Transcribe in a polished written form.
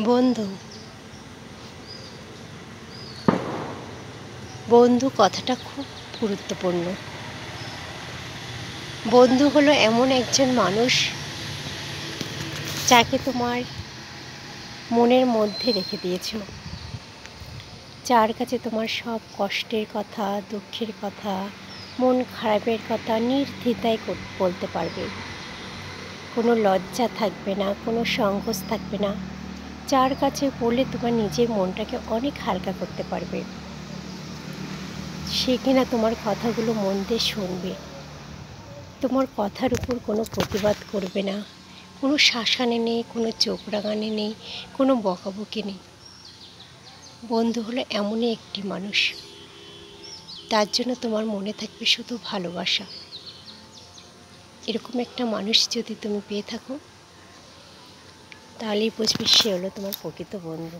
বন্ধু বন্ধু কথাটা খুব গুরুত্বপূর্ণ। বন্ধু হলো এমন একজন মানুষ যাকে তোমার মনের মধ্যে রেখে দিয়েছো, যার কাছে তোমার সব কষ্টের কথা, দুঃখের কথা, মন খারাপের কথা নির্দ্বিধায় বলতে পারবে। কোনো লজ্জা থাকবে না, কোনো সংকোচ থাকবে না, যার কাছে বলে তোমার নিজের মনটাকে অনেক হালকা করতে পারবে। সে কিনা তোমার কথাগুলো মন দিয়ে শুনবে, তোমার কথার উপর কোনো প্রতিবাদ করবে না, কোনো শাসানে নেই, কোনো চোখ রাঙানি নেই, কোনো বকাবকি নেই। বন্ধু হলো এমনই একটি মানুষ, তার জন্য তোমার মনে থাকবে শুধু ভালোবাসা। এরকম একটা মানুষ যদি তুমি পেয়ে থাকো, তাহলেই বুঝবে সে হলো তোমার প্রকৃত বন্ধু।